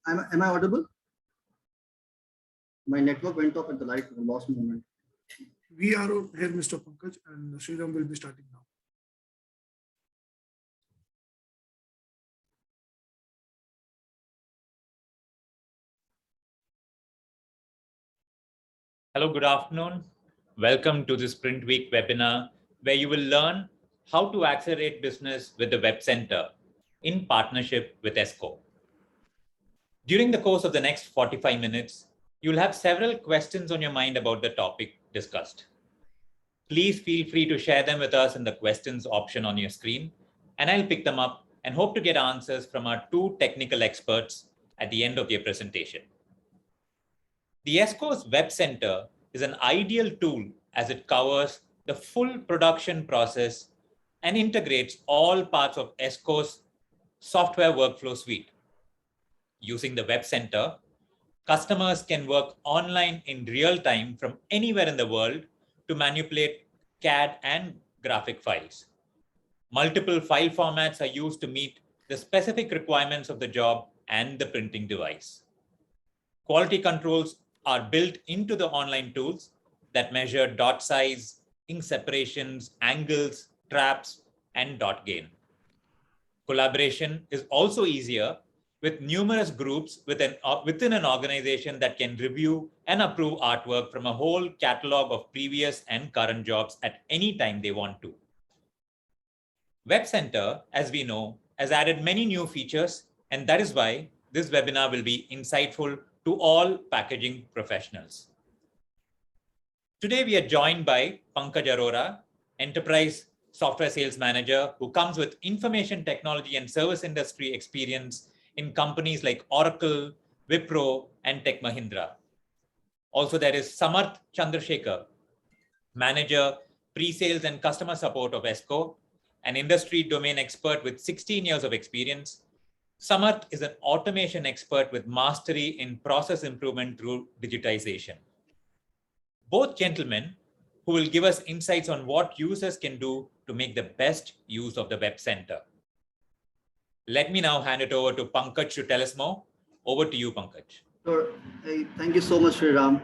Am I audible? My network went off at the last moment. We are here, Mr. Pankaj, and Sriram will be starting now. Hello, good afternoon. Welcome to this Print Week webinar, where you will learn how to accelerate business with the WebCenter in partnership with Esco. During the course of the next 45 minutes, you'll have several questions on your mind about the topic discussed. Please feel free to share them with us in the questions option on your screen, and I'll pick them up and hope to get answers from our two technical experts at the end of your presentation. The Esco's WebCenter is an ideal tool as it covers the full production process and integrates all parts of Esco's software workflow suite. Using the WebCenter, customers can work online in real time from anywhere in the world to manipulate CAD and graphic files. Multiple file formats are used to meet the specific requirements of the job and the printing device. Quality controls are built into the online tools that measure dot size, ink separations, angles, traps, and dot gain. Collaboration is also easier with numerous groups within an organization that can review and approve artwork from a whole catalog of previous and current jobs at any time they want to. WebCenter, as we know, has added many new features, and that is why this webinar will be insightful to all packaging professionals. Today, we are joined by Pankaj Arora, Enterprise Software Sales Manager, who comes with information technology and service industry experience in companies like Oracle, Wipro, and Tech Mahindra. Also, there is Samarth Chandrashekar, Manager, Pre-Sales and Customer Support of Esco, an industry domain expert with 16 years of experience. Samarth is an automation expert with mastery in process improvement through digitization. Both gentlemen who will give us insights on what users can do to make the best use of the WebCenter. Let me now hand it over to Pankaj to tell us more. Over to you, Pankaj. Sure. Hey, thank you so much, Sriram.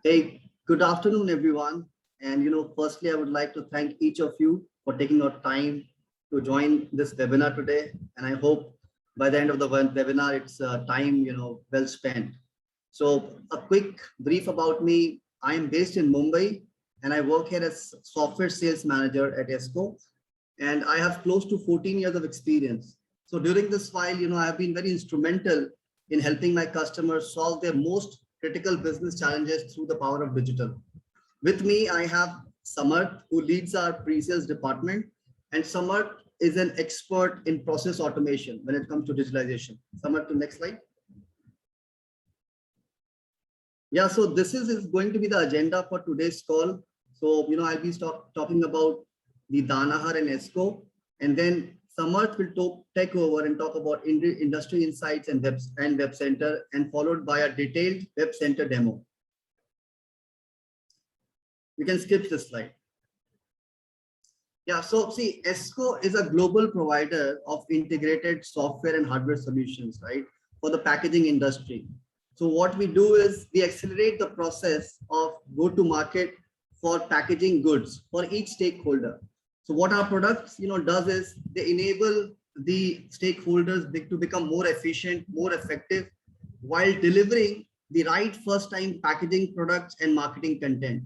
Hey, good afternoon, everyone. And firstly, I would like to thank each of you for taking out time to join this webinar today. And I hope by the end of the webinar, it's time well spent. So a quick brief about me. I am based in Mumbai, and I work here as software sales manager at Esco. And I have close to 14 years of experience. So during this while, I have been very instrumental in helping my customers solve their most critical business challenges through the power of digital. With me, I have Samarth, who leads our pre-sales department, and Samarth is an expert in process automation when it comes to digitalization. Samarth, to next slide. Yeah, so this is going to be the agenda for today's call. So, I'll be talking about the Danaher and Esco, and then Samarth will take over and talk about industry insights and WebCenter, and followed by a detailed WebCenter demo. We can skip this slide. Yeah, so see, Esco is a global provider of integrated software and hardware solutions, right, for the packaging industry. So what we do is we accelerate the process of go-to-market for packaging goods for each stakeholder. So what our products, does is they enable the stakeholders to become more efficient, more effective, while delivering the right first-time packaging products and marketing content.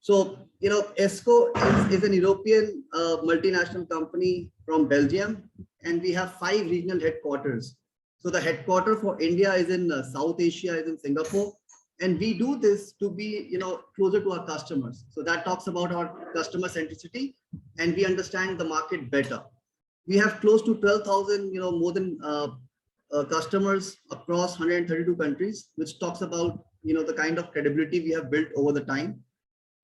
So, Esco is an European multinational company from Belgium, and we have 5 regional headquarters. So the headquarter for India is in South Asia, is in Singapore. And we do this to be, closer to our customers. So that talks about our customer centricity, and we understand the market better. We have close to 12,000, more than customers across 132 countries, which talks about, the kind of credibility we have built over the time.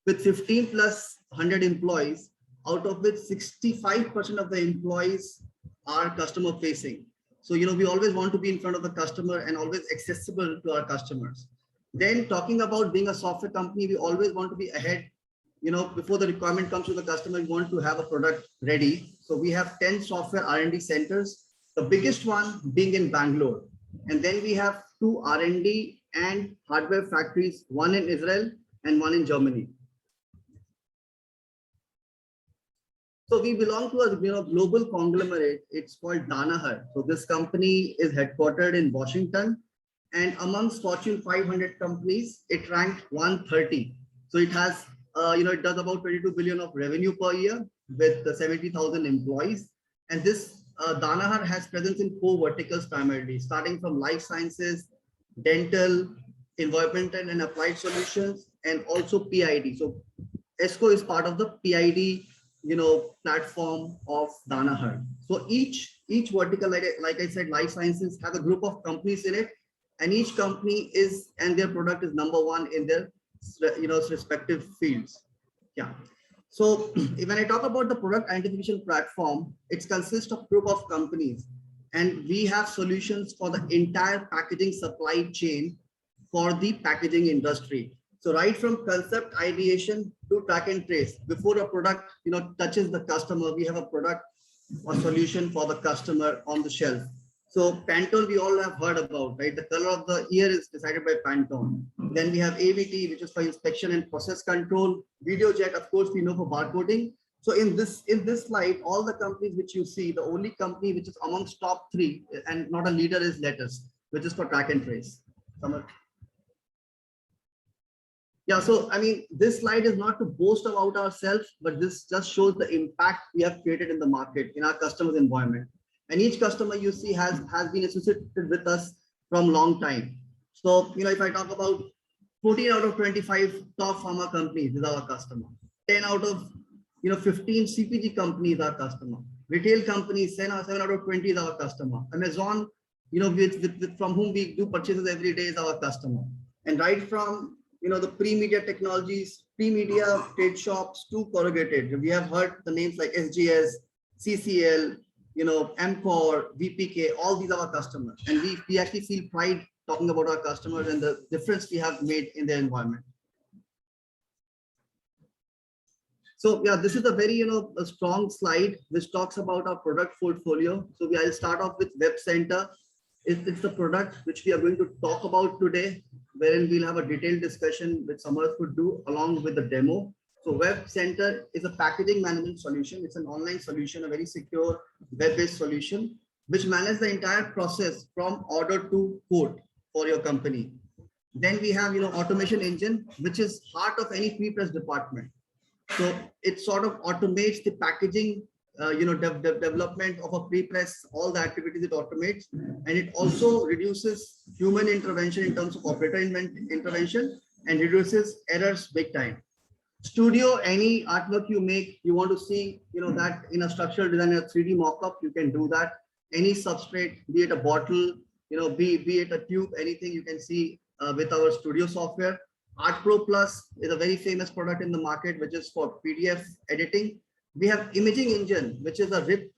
With 15 plus 100 employees, out of which 65% of the employees are customer facing. So, we always want to be in front of the customer and always accessible to our customers. Then talking about being a software company, we always want to be ahead. Before the requirement comes to the customer, we want to have a product ready. So we have 10 software R&D centers, the biggest one being in Bangalore. And then we have 2 R&D and hardware factories, one in Israel and one in Germany. So we belong to a global conglomerate. It's called Danaher. So this company is headquartered in Washington, and amongst Fortune 500 companies, it ranked 130. So it has, it does about 22 billion of revenue per year with 70,000 employees. And this Danaher has presence in 4 verticals primarily, starting from life sciences, dental, environmental and applied solutions, and also PID. So Esco is part of the PID platform of Danaher. So each vertical, like I said, life sciences has a group of companies in it, and each company is, and their product is number 1 in their respective fields. Yeah. So when I talk about the product identification platform, it consists of group of companies, and we have solutions for the entire packaging supply chain for the packaging industry. So right from concept ideation to track and trace, before a product touches the customer, we have a product or solution for the customer on the shelf. So Pantone, we all have heard about, right? The color of the ear is decided by Pantone. Then we have AVT, which is for inspection and process control. Videojet, of course, we know for barcoding. So in this slide, all the companies which you see, the only company which is amongst top 3 and not a leader is Letters, which is for track and trace. Samarth. Yeah, so I mean, this slide is not to boast about ourselves, but this just shows the impact we have created in the market, in our customers' environment. And each customer you see has been associated with us from long time. So, if I talk about 14 out of 25 top pharma companies is our customer. 10 out of 15 CPG companies are customer. Retail companies, 7 out of 20 is our customer. Amazon, from whom we do purchases every day is our customer. And right from the pre-media technologies, pre-media trade shops to corrugated. We have heard the names like SGS, CCL, MCOR, VPK, all these are our customers. And we actually feel pride talking about our customers and the difference we have made in their environment. So yeah, this is a very, a strong slide which talks about our product portfolio. So I'll start off with WebCenter. It's the product which we are going to talk about today, wherein we'll have a detailed discussion which Samarth could do along with the demo. So WebCenter is a packaging management solution. It's an online solution, a very secure web-based solution, which manages the entire process from order to quote for your company. Then we have, automation engine, which is heart of any pre-press department. So it sort of automates the packaging, development of a pre-press, all the activities it automates, and it also reduces human intervention in terms of operator intervention and reduces errors big time. Studio, any artwork you make, you want to see, that in a structural design, a 3D mock-up, you can do that. Any substrate, be it a bottle, be it a tube, anything you can see with our studio software. Artpro Plus is a very famous product in the market, which is for PDF editing. We have imaging engine, which is a RIP,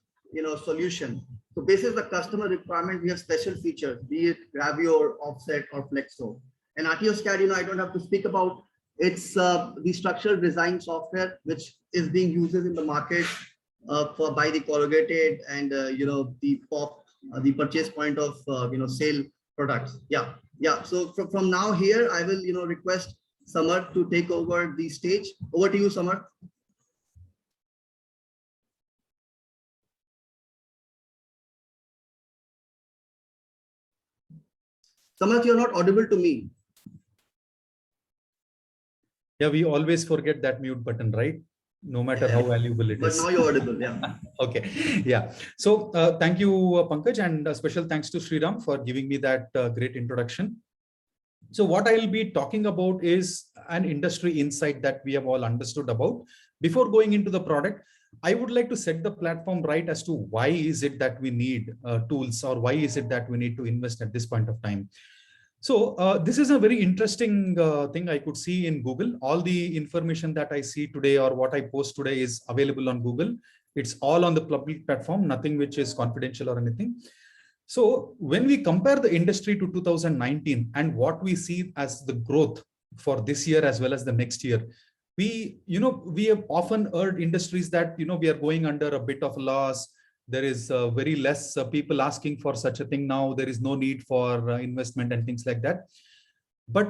solution. So based on the customer requirement, we have special features, be it gravure, offset, or flexo. And RTOSCAD, I don't have to speak about. It's the structural design software, which is being used in the market by the corrugated and the purchase point of sale products. Yeah. So from now here, I will request Samarth to take over the stage. Over to you, Samarth. Samarth, you're not audible to me. Yeah, we always forget that mute button, right? No matter how valuable it is. But now you're audible, yeah. Okay, yeah. So thank you, Pankaj, and a special thanks to Sriram for giving me that great introduction. So what I'll be talking about is an industry insight that we have all understood about. Before going into the product, I would like to set the platform right as to why is it that we need tools, or why is it that we need to invest at this point of time. So this is a very interesting thing I could see in Google. All the information that I see today or what I post today is available on Google. It's all on the public platform, nothing which is confidential or anything. So when we compare the industry to 2019 and what we see as the growth for this year as well as the next year, we have often heard industries that, we are going under a bit of loss. There is very less people asking for such a thing now. There is no need for investment and things like that. But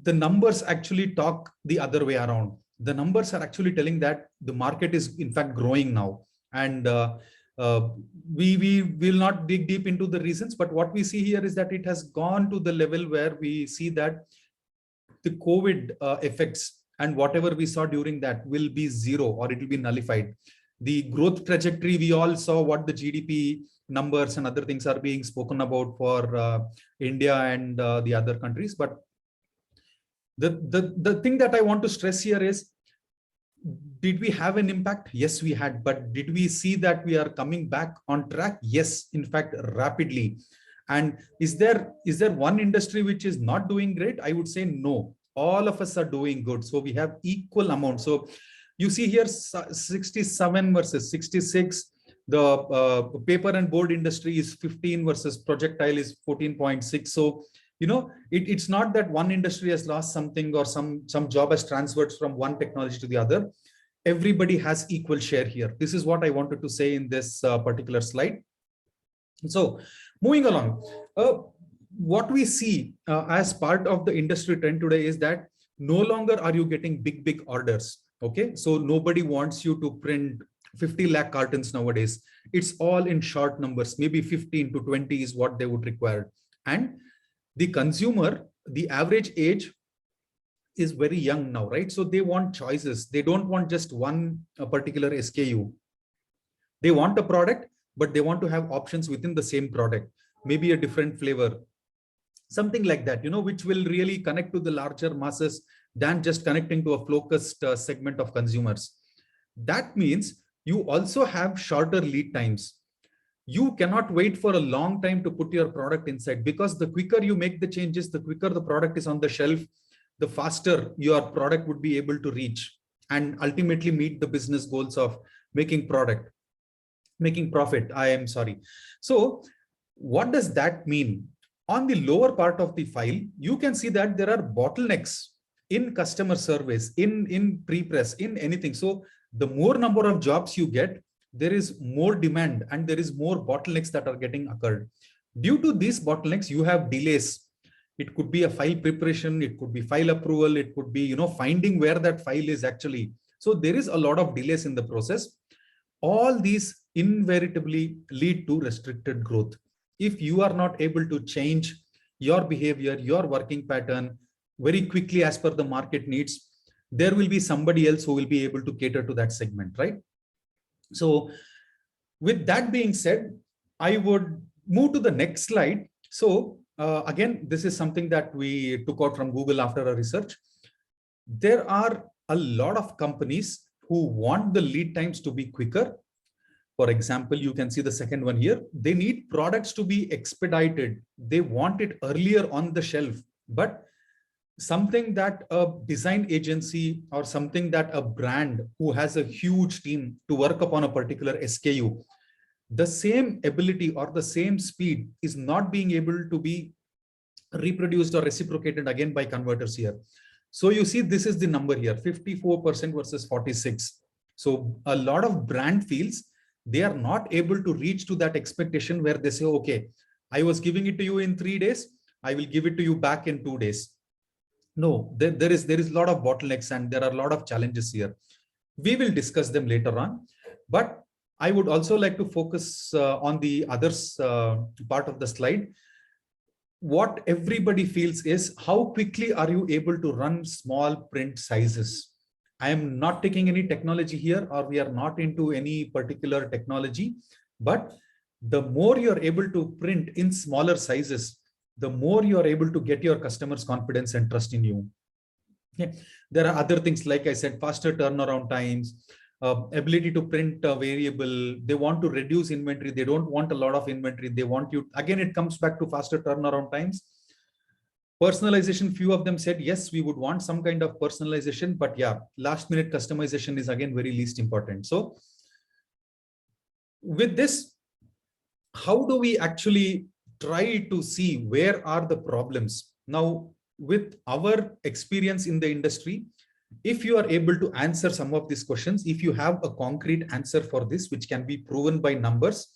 the numbers actually talk the other way around. The numbers are actually telling that the market is in fact growing now. And we will not dig deep into the reasons, but what we see here is that it has gone to the level where we see that the COVID effects and whatever we saw during that will be zero, or it will be nullified. The growth trajectory, we all saw what the GDP numbers and other things are being spoken about for India and the other countries. But the thing that I want to stress here is, did we have an impact? Yes, we had. But did we see that we are coming back on track? Yes, in fact, rapidly. And is there one industry which is not doing great? I would say no. All of us are doing good. So we have equal amount. So you see here 67 versus 66. The paper and board industry is 15 versus projectile is 14.6. So, it's not that one industry has lost something or some job has transferred from one technology to the other. Everybody has equal share here. This is what I wanted to say in this particular slide. So moving along, what we see as part of the industry trend today is that no longer are you getting big orders. Okay, so nobody wants you to print 50 lakh cartons nowadays. It's all in short numbers, maybe 15 to 20 is what they would require. And the consumer, the average age is very young now, right? So they want choices. They don't want just one particular SKU. They want a product, but they want to have options within the same product, maybe a different flavor, something like that, which will really connect to the larger masses than just connecting to a focused segment of consumers. That means you also have shorter lead times. You cannot wait for a long time to put your product inside, because the quicker you make the changes, the quicker the product is on the shelf, the faster your product would be able to reach and ultimately meet the business goals of making profit. So what does that mean? On the lower part of the file, you can see that there are bottlenecks in customer service, in pre-press, in anything. So the more number of jobs you get, there is more demand and there is more bottlenecks that are getting occurred. Due to these bottlenecks, you have delays. It could be a file preparation, it could be file approval, it could be finding where that file is actually. So there is a lot of delays in the process. All these invariably lead to restricted growth. If you are not able to change your behavior, your working pattern very quickly as per the market needs, there will be somebody else who will be able to cater to that segment, right? So with that being said, I would move to the next slide. So again, this is something that we took out from Google after our research. There are a lot of companies who want the lead times to be quicker. For example, you can see the second one here. They need products to be expedited. They want it earlier on the shelf, but something that a design agency or something that a brand who has a huge team to work upon a particular SKU, the same ability or the same speed is not being able to be reproduced or reciprocated again by converters here. So you see, this is the number here, 54% versus 46. So a lot of brand feels they are not able to reach to that expectation where they say, okay, I was giving it to you in 3 days, I will give it to you back in 2 days. No, there is a lot of bottlenecks and there are a lot of challenges here. We will discuss them later on, but I would also like to focus on the others part of the slide. What everybody feels is how quickly are you able to run small print sizes? I am not taking any technology here, or we are not into any particular technology, but the more you're able to print in smaller sizes, the more you are able to get your customers' confidence and trust in you. Okay. There are other things, like I said, faster turnaround times, ability to print a variable. They want to reduce inventory. They don't want a lot of inventory. They want you, again, it comes back to faster turnaround times. Personalization, few of them said, yes, we would want some kind of personalization, but yeah, last minute customization is again very least important. So with this, how do we actually try to see where are the problems? Now, with our experience in the industry, if you are able to answer some of these questions, if you have a concrete answer for this, which can be proven by numbers,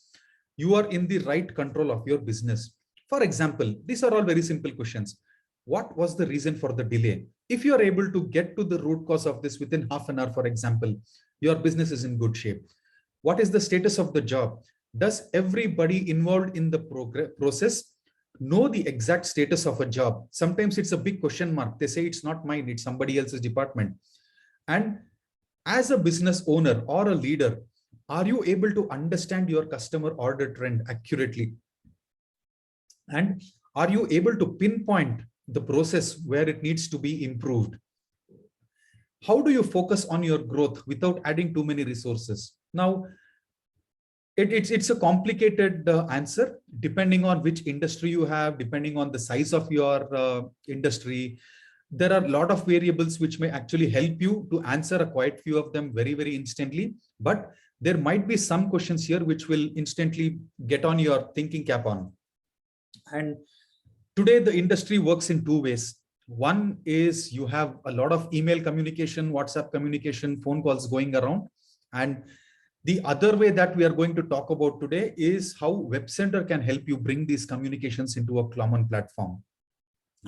you are in the right control of your business. For example, these are all very simple questions. What was the reason for the delay? If you are able to get to the root cause of this within half an hour, for example, your business is in good shape. What is the status of the job? Does everybody involved in the process know the exact status of a job? Sometimes it's a big question mark. They say it's not mine, it's somebody else's department. And as a business owner or a leader, are you able to understand your customer order trend accurately? And are you able to pinpoint the process where it needs to be improved? How do you focus on your growth without adding too many resources? Now, it's a complicated answer depending on which industry you have, depending on the size of your industry. There are a lot of variables which may actually help you to answer a quite few of them very, very instantly. But there might be some questions here which will instantly get on your thinking cap on. And today the industry works in two ways. One is you have a lot of email communication, WhatsApp communication, phone calls going around. And the other way that we are going to talk about today is how WebCenter can help you bring these communications into a common platform.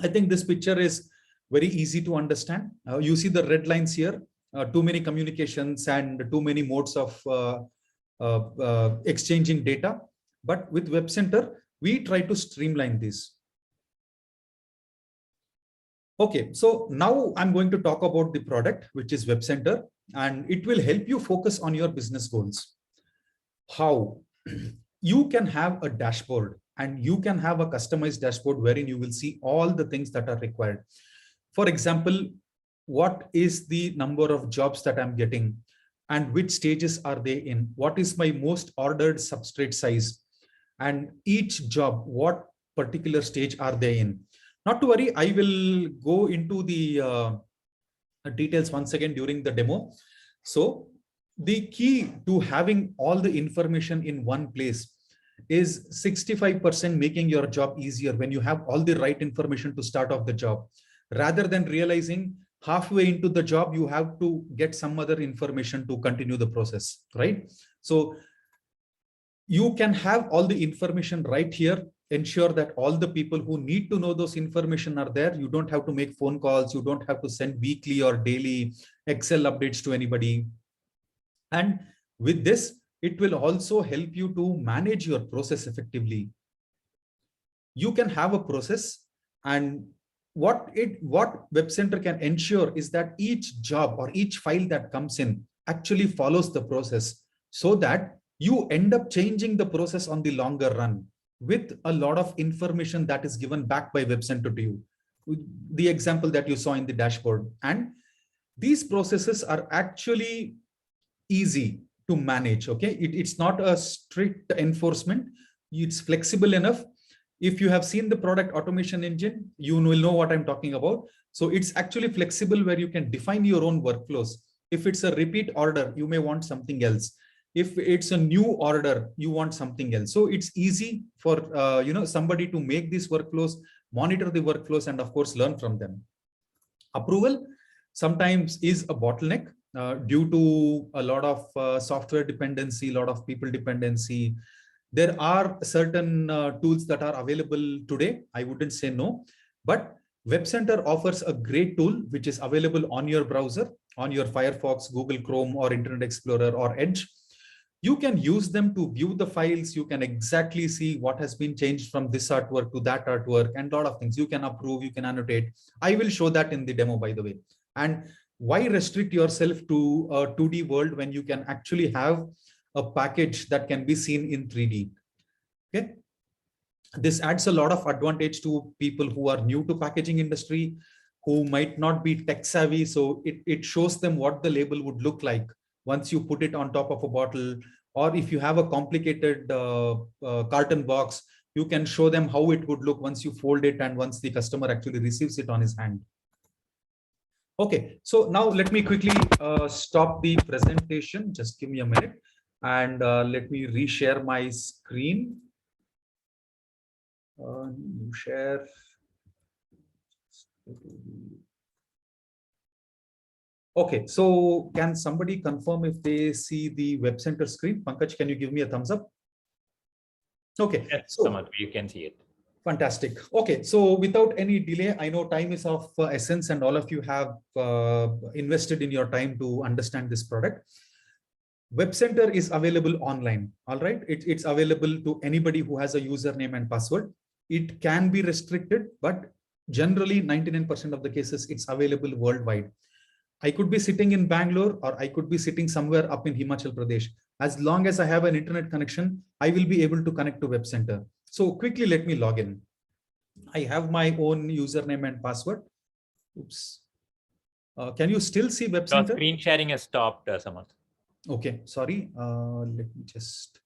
I think this picture is very easy to understand. You see the red lines here, too many communications and too many modes of exchanging data. But with WebCenter, we try to streamline this. Okay, so now I'm going to talk about the product, which is WebCenter, and it will help you focus on your business goals. How? You can have a dashboard and you can have a customized dashboard wherein you will see all the things that are required. For example, what is the number of jobs that I'm getting and which stages are they in? What is my most ordered substrate size? And each job, what particular stage are they in? Not to worry, I will go into the details once again during the demo. So the key to having all the information in one place is 65% making your job easier when you have all the right information to start off the job, rather than realizing halfway into the job, you have to get some other information to continue the process, right? So you can have all the information right here. Ensure that all the people who need to know those information are there. You don't have to make phone calls. You don't have to send weekly or daily Excel updates to anybody. And with this, it will also help you to manage your process effectively. You can have a process, and what WebCenter can ensure is that each job or each file that comes in actually follows the process, so that you end up changing the process on the longer run with a lot of information that is given back by WebCenter to you. The example that you saw in the dashboard. And these processes are actually easy to manage. Okay, it's not a strict enforcement. It's flexible enough. If you have seen the product automation engine, you will know what I'm talking about. So it's actually flexible where you can define your own workflows. If it's a repeat order, you may want something else. If it's a new order, you want something else. So it's easy for somebody to make these workflows, monitor the workflows, and of course learn from them. Approval sometimes is a bottleneck due to a lot of software dependency, a lot of people dependency. There are certain tools that are available today. I wouldn't say no, but WebCenter offers a great tool which is available on your browser, on your Firefox, Google Chrome, or Internet Explorer, or Edge. You can use them to view the files. You can exactly see what has been changed from this artwork to that artwork, and a lot of things. You can approve, you can annotate. I will show that in the demo, by the way. And why restrict yourself to a 2D world when you can actually have a package that can be seen in 3D? Okay. This adds a lot of advantage to people who are new to packaging industry, who might not be tech savvy. So it shows them what the label would look like once you put it on top of a bottle, or if you have a complicated carton box, you can show them how it would look once you fold it and once the customer actually receives it on his hand. Okay, so now let me quickly stop the presentation. Just give me a minute and let me reshare my screen. New share. Okay, so can somebody confirm if they see the WebCenter screen? Pankaj, can you give me a thumbs up? Okay. Yes, So Samarth, you can see it. fantastic. Okay. So without any delay, I know time is of essence and all of you have invested in your time to understand this product. WebCenter is available online. All right. It's available to anybody who has a username and password. It can be restricted, but generally 99% of the cases it's available worldwide. I could be sitting in Bangalore or I could be sitting somewhere up in Himachal Pradesh. As long as I have an internet connection, I will be able to connect to WebCenter. So quickly, let me log in. I have my own username and password. Oops. Can you still see Your WebCenter? screen sharing has stopped, Samarth. Okay, sorry. Let me just.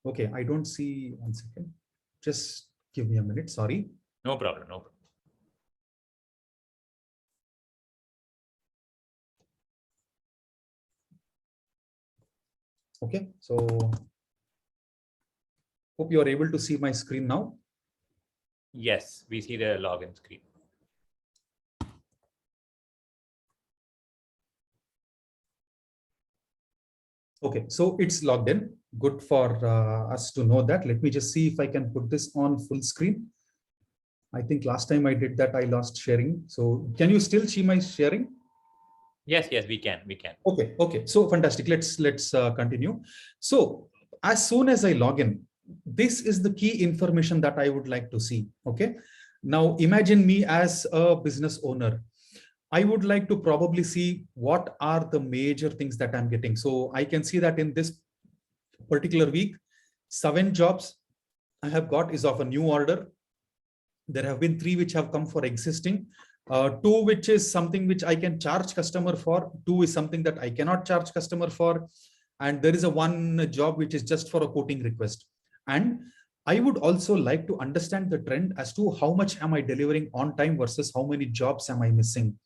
Okay, I don't see. 1 second. Just give me a minute. Sorry. No problem. No problem. Okay, so hope you are able to see my screen now. Yes, we see the login screen. Okay, so it's logged in. Good for us to know that. Let me just see if I can put this on full screen. I think last time I did that, I lost sharing. So can you still see my sharing? Yes, yes, we can. We can. Okay, okay. So fantastic. Let's continue. So as soon as I log in, this is the key information that I would like to see. Okay. Now imagine me as a business owner. I would like to probably see what are the major things that I'm getting. So I can see that in this particular week, 7 jobs I have got is of a new order. There have been 3 which have come for existing. 2 which is something which I can charge customer for. 2 is something that I cannot charge customer for. And there is a 1 job which is just for a quoting request. And I would also like to understand the trend as to how much am I delivering on time versus how many jobs am I missing.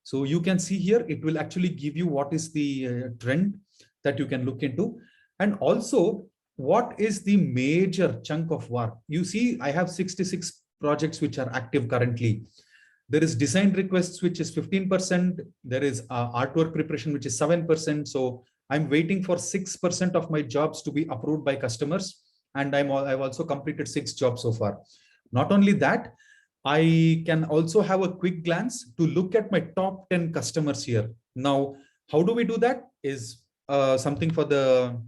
So you can see here, it will actually give you what is the trend that you can look into. And also, what is the major chunk of work? You see, I have 66 projects which are active currently. There is design requests, which is 15%. There is artwork preparation, which is 7%. So I'm waiting for 6% of my jobs to be approved by customers. And I've also completed 6 jobs so far. Not only that, I can also have a quick glance to look at my top 10 customers here. Now, how do we do that is something for the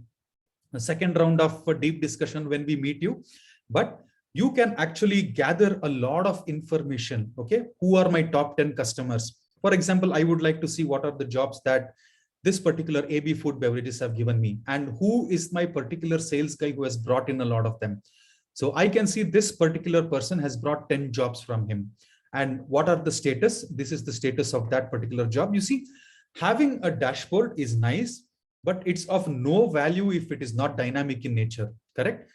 second round of a deep discussion when we meet you. But you can actually gather a lot of information. Okay, who are my top 10 customers? For example, I would like to see what are the jobs that this particular AB food beverages have given me, and who is my particular sales guy who has brought in a lot of them. So I can see this particular person has brought 10 jobs from him. And what are the status? This is the status of that particular job. You see, having a dashboard is nice, but it's of no value if it is not dynamic in nature, correct?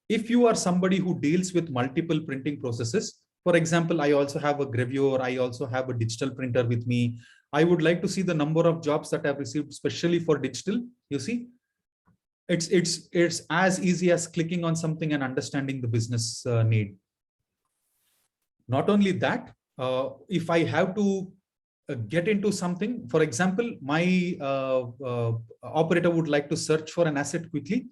If you are somebody who deals with multiple printing processes, for example, I also have a gravure, I also have a digital printer with me. I would like to see the number of jobs that I've received, especially for digital. You see, it's as easy as clicking on something and understanding the business need. Not only that, if I have to get into something, for example, my operator would like to search for an asset quickly.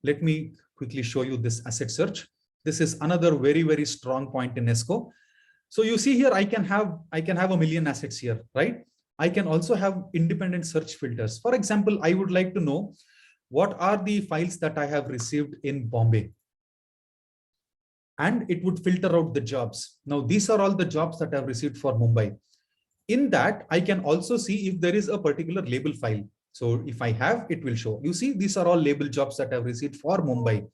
Let me quickly show you this asset search. This is another very, very strong point in Esco. So you see here, I can have 1 million assets here, right? I can also have independent search filters. For example, I would like to know what are the files that I have received in Bombay, and it would filter out the jobs. Now, these are all the jobs that I've received for Mumbai. In that, I can also see if there is a particular label file. So if I have, it will show. You see, these are all label jobs that I've received for Mumbai.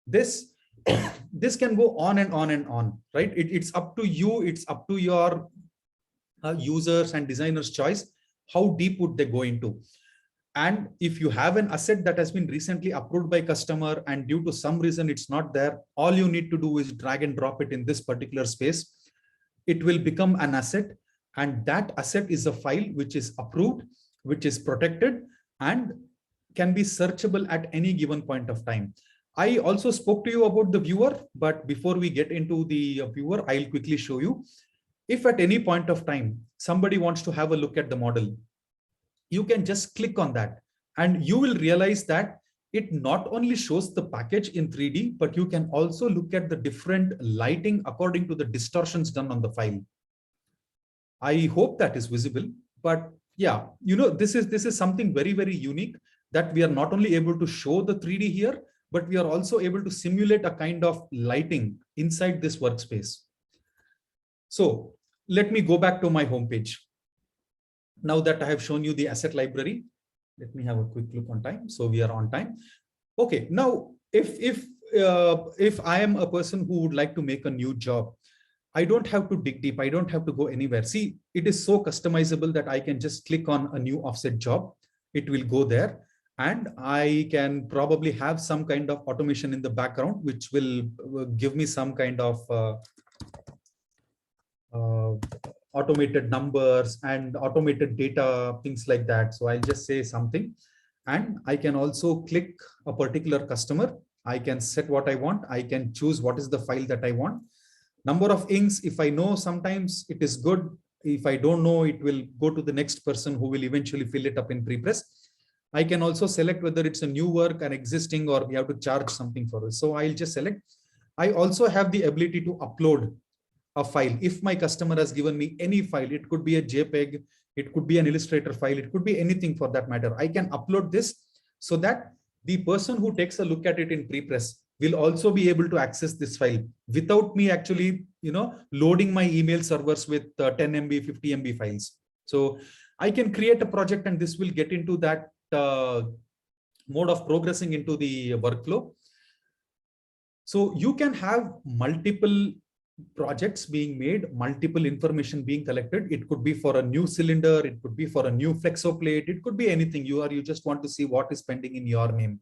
This can go on and on and on, right? It's up to you. It's up to your users and designers' choice. How deep would they go into? And if you have an asset that has been recently approved by customer and due to some reason it's not there, all you need to do is drag and drop it in this particular space. It will become an asset, and that asset is a file which is approved, which is protected, and can be searchable at any given point of time. I also spoke to you about the viewer, but before we get into the viewer, I'll quickly show you. If at any point of time, somebody wants to have a look at the model, you can just click on that and you will realize that it not only shows the package in 3D, but you can also look at the different lighting according to the distortions done on the file. I hope that is visible, but yeah, this is something very, very unique, that we are not only able to show the 3D here, but we are also able to simulate a kind of lighting inside this workspace. So let me go back to my homepage. Now that I have shown you the asset library, let me have a quick look on time. So we are on time. Okay, now if I am a person who would like to make a new job, I don't have to dig deep. I don't have to go anywhere. See, it is so customizable that I can just click on a new offset job. It will go there. And I can probably have some kind of automation in the background, which will give me some kind of automated numbers and automated data, things like that. So I'll just say something, and I can also click a particular customer. I can set what I want. I can choose what is the file that I want. Number of inks, if I know, sometimes it is good. If I don't know, it will go to the next person who will eventually fill it up in prepress. I can also select whether it's a new work, an existing, or we have to charge something for it. So I'll just select. I also have the ability to upload a file. If my customer has given me any file, it could be a JPEG, it could be an Illustrator file, it could be anything for that matter. I can upload this so that the person who takes a look at it in prepress will also be able to access this file without me actually, loading my email servers with 10 MB, 50 MB files. So I can create a project, and this will get into that mode of progressing into the workflow. So you can have multiple projects being made, multiple information being collected. It could be for a new cylinder, it could be for a new flexo plate, it could be anything. You just want to see what is pending in your name.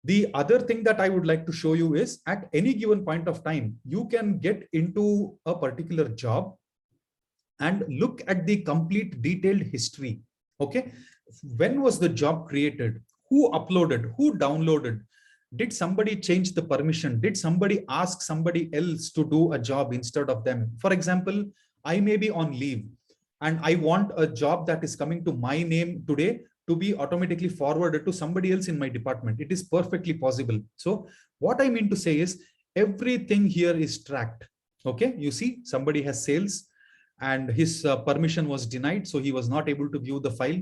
The other thing that I would like to show you is, at any given point of time, you can get into a particular job and look at the complete detailed history. Okay, when was the job created? Who uploaded? Who downloaded? Did somebody change the permission? Did somebody ask somebody else to do a job instead of them? For example, I may be on leave and I want a job that is coming to my name today to be automatically forwarded to somebody else in my department. It is perfectly possible. So what I mean to say is, everything here is tracked. Okay, you see, somebody has sales and his permission was denied, so he was not able to view the file.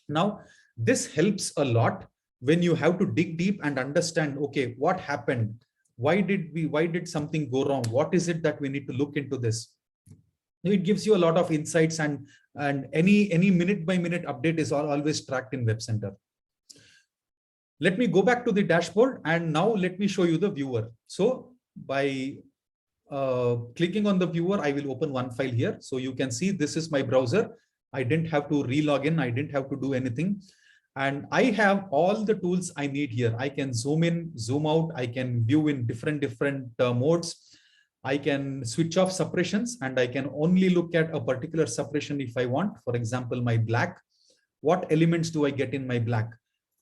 Now, this helps a lot when you have to dig deep and understand, okay, what happened? Why did something go wrong? What is it that we need to look into this? It gives you a lot of insights, and any minute by minute update is always tracked in WebCenter. Let me go back to the dashboard, and now let me show you the viewer. So by clicking on the viewer, I will open one file here. So you can see this is my browser. I didn't have to re-log in. I didn't have to do anything. And I have all the tools I need here. I can zoom in, zoom out. I can view in different modes. I can switch off suppressions, and I can only look at a particular suppression if I want. For example, my black. What elements do I get in my black?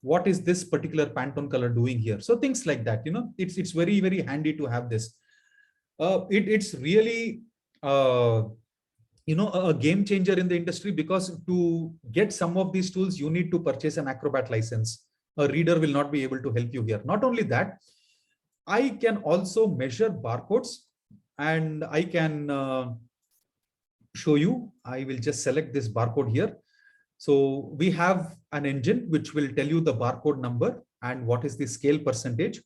What is this particular Pantone color doing here? So things like that, it's very, very handy to have this. It's really, a game changer in the industry, because to get some of these tools, you need to purchase an Acrobat license. A reader will not be able to help you here. Not only that, I can also measure barcodes, and I can show you. I will just select this barcode here. So we have an engine which will tell you the barcode number and what is the scale percentage,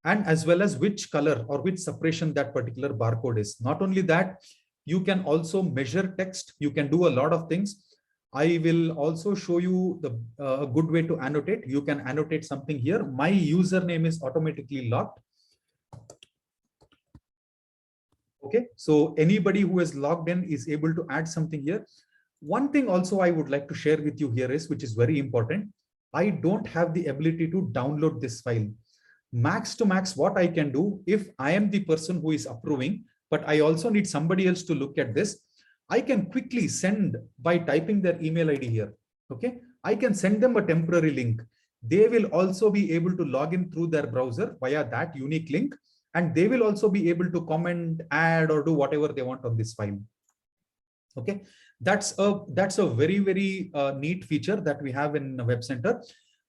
and as well as which color or which suppression that particular barcode is. Not only that, you can also measure text. You can do a lot of things. I will also show you a good way to annotate. You can annotate something here. My username is automatically locked. Okay, so anybody who is logged in is able to add something here. One thing also I would like to share with you here is, which is very important, I don't have the ability to download this file. Max to max, what I can do, if I am the person who is approving, but I also need somebody else to look at this, I can quickly send by typing their email ID here. Okay, I can send them a temporary link. they will also be able to log in through their browser via that unique link, and they will also be able to comment, add, or do whatever they want on this file. Okay, that's a very neat feature that we have in WebCenter.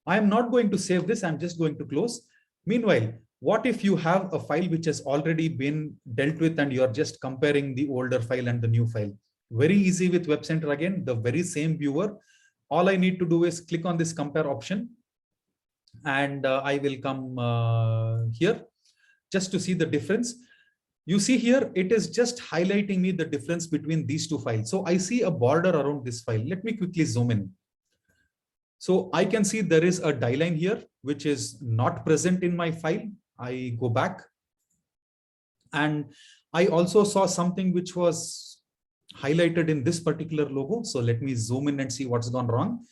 I am not going to save this. I'm just going to close. Meanwhile, what if you have a file which has already been dealt with and you're just comparing the older file and the new file? Very easy with WebCenter. Again, the very same viewer. All I need to do is click on this compare option, and I will come here just to see the difference. You see here, it is just highlighting me the difference between these two files. So I see a border around this file. Let me quickly zoom in. So I can see there is a die line here, which is not present in my file. I go back, and I also saw something which was highlighted in this particular logo. So let me zoom in and see what's gone wrong.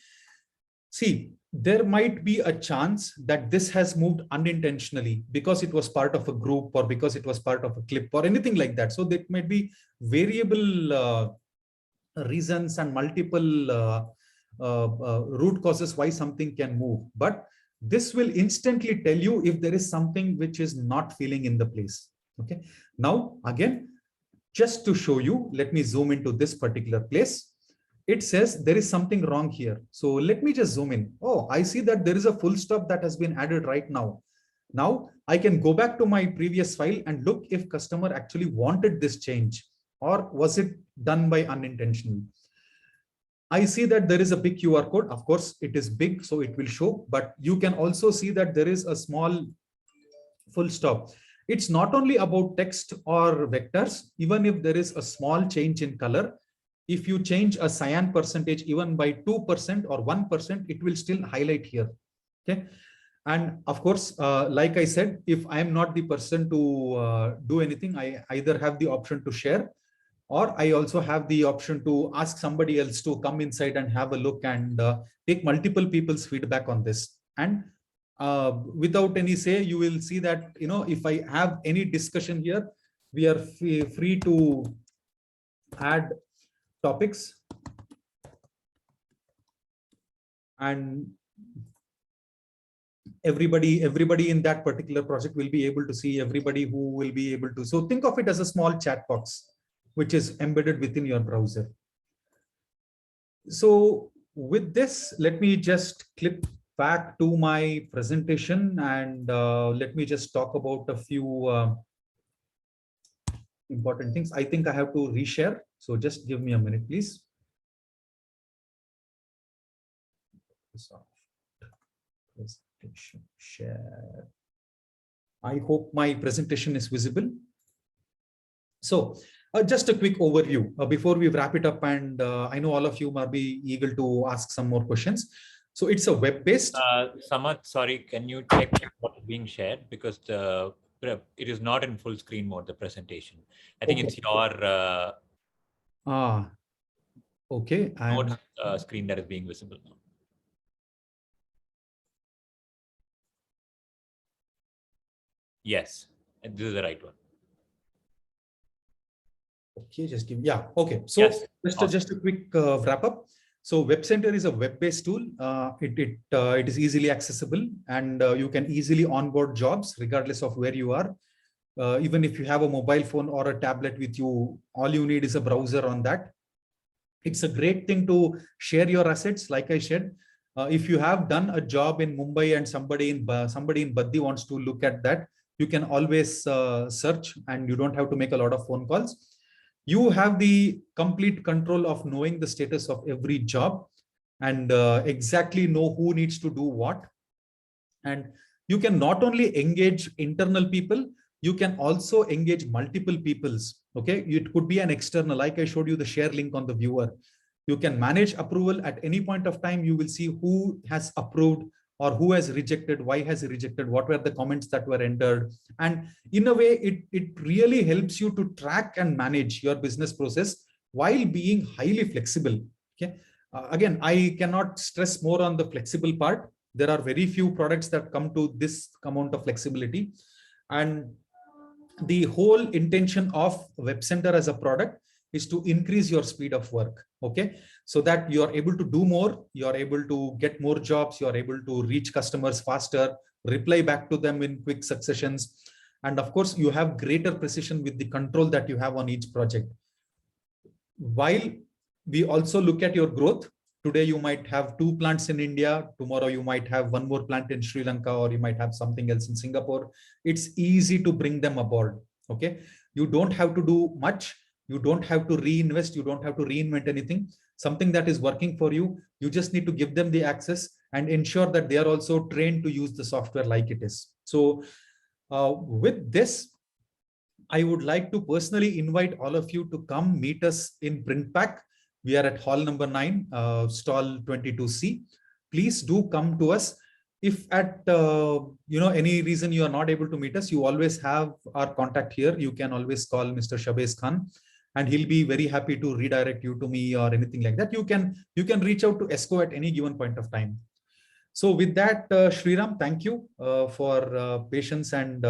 See, there might be a chance that this has moved unintentionally because it was part of a group or because it was part of a clip or anything like that. So there might be variable reasons and multiple root causes why something can move. But this will instantly tell you if there is something which is not filling in the place. Okay. Now, again, just to show you, let me zoom into this particular place. It says there is something wrong here. So let me just zoom in. Oh, I see that there is a full stop that has been added right now. Now I can go back to my previous file and look if customer actually wanted this change or was it done by unintentional. I see that there is a big QR code. Of course, it is big, so it will show, but you can also see that there is a small full stop. It's not only about text or vectors. Even if there is a small change in color, if you change a cyan percentage even by 2% or 1%, it will still highlight here. Okay. And of course, like I said, if I am not the person to do anything, I either have the option to share, or I also have the option to ask somebody else to come inside and have a look and take multiple people's feedback on this. And without any say, you will see that, if I have any discussion here, we are free to add topics, and everybody in that particular project will be able to see everybody who will be able to. So think of it as a small chat box which is embedded within your browser. So with this, let me just click back to my presentation, and let me just talk about a few important things. I think I have to reshare. So just give me a minute, please. Presentation share. I hope my presentation is visible. So just a quick overview before we wrap it up, and I know all of you might be eager to ask some more questions. So it's a web-based. Samarth, sorry, can you check what is being shared, because it is not in full screen mode, the presentation. I think it's your okay. Node screen that is being visible now. Yes, this is the right one. Okay, just give me, yeah, okay. So yes, just a quick wrap up. So WebCenter is a web-based tool. It is easily accessible, and you can easily onboard jobs regardless of where you are. Even if you have a mobile phone or a tablet with you, all you need is a browser on that. It's a great thing to share your assets. Like I said, if you have done a job in Mumbai and somebody in Baddi wants to look at that, you can always search, and you don't have to make a lot of phone calls. You have the complete control of knowing the status of every job and exactly know who needs to do what. And you can not only engage internal people, you can also engage multiple peoples. Okay, it could be an external, like I showed you the share link on the viewer. You can manage approval at any point of time. You will see who has approved or who has rejected, why has he rejected, what were the comments that were entered. And in a way, it really helps you to track and manage your business process while being highly flexible. Okay. Again, I cannot stress more on the flexible part. There are very few products that come to this amount of flexibility. And the whole intention of WebCenter as a product is to increase your speed of work. Okay, so that you are able to do more, you are able to get more jobs, you are able to reach customers faster, reply back to them in quick successions, and of course you have greater precision with the control that you have on each project. While we also look at your growth, today you might have 2 plants in India, tomorrow you might have 1 more plant in Sri Lanka, or you might have something else in Singapore. It's easy to bring them aboard. Okay, you don't have to do much, you don't have to reinvest, you don't have to reinvent anything. Something that is working for you, you just need to give them the access and ensure that they are also trained to use the software like it is. So with this, I would like to personally invite all of you to come meet us in PrintPack. We are at hall number 9, stall 22C. Please do come to us. If at any reason you are not able to meet us, you always have our contact here. You can always call Mr. Shabez Khan, and he'll be very happy to redirect you to me or anything like that. You can reach out to Esco at any given point of time. So with that, Sriram, thank you for patience and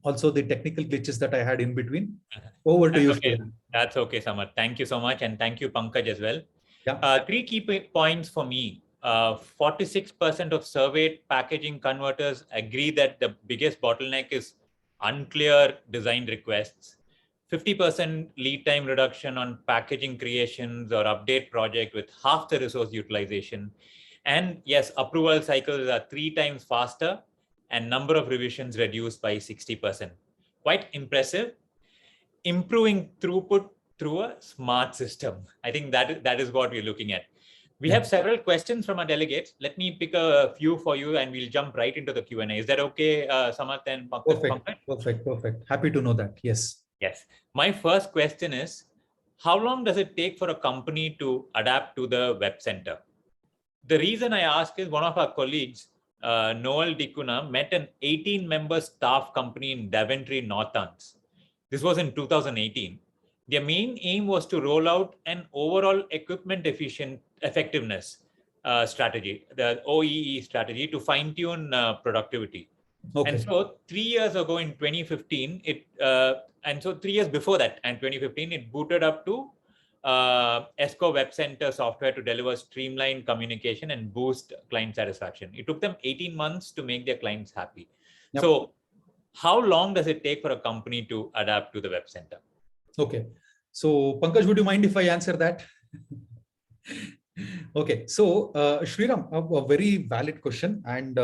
also the technical glitches that I had in between. Over to you. Okay. That's okay, Samarth. Thank you so much. And thank you, Pankaj, as well. Yeah. 3 key points for me. 46% of surveyed packaging converters agree that the biggest bottleneck is unclear design requests. 50% lead time reduction on packaging creations or update project with half the resource utilization. And yes, approval cycles are 3 times faster and number of revisions reduced by 60%. Quite impressive. Improving throughput through a smart system. I think that is what we're looking at. We have several questions from our delegates. Let me pick a few for you and we'll jump right into the Q&A. Is that okay, Samarth and Pankaj? Perfect. Happy to know that. Yes. Yes. My first question is, how long does it take for a company to adapt to the WebCenter? The reason I ask is one of our colleagues, Noel Dicuna, met an 18-member staff company in Daventry, Northants. This was in 2018. Their main aim was to roll out an overall equipment effectiveness strategy, the OEE strategy, to fine-tune productivity. Okay. And so 3 years ago in 2015, and so 3 years before that, and 2015, it booted up to Esco WebCenter software to deliver streamlined communication and boost client satisfaction. It took them 18 months to make their clients happy. Yep. So how long does it take for a company to adapt to the WebCenter? Okay. So Pankaj, would you mind if I answer that? Okay. So Sriram, a very valid question. And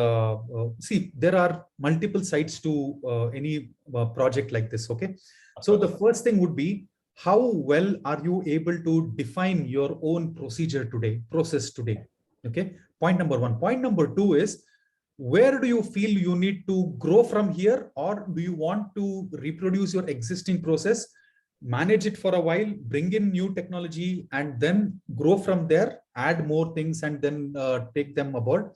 see, there are multiple sides to any project like this. Okay. So the first thing would be, how well are you able to define your own process today? Okay. Point number 1. Point number 2 is, where do you feel you need to grow from here, or do you want to reproduce your existing process, manage it for a while, bring in new technology, and then grow from there, add more things, and then take them aboard?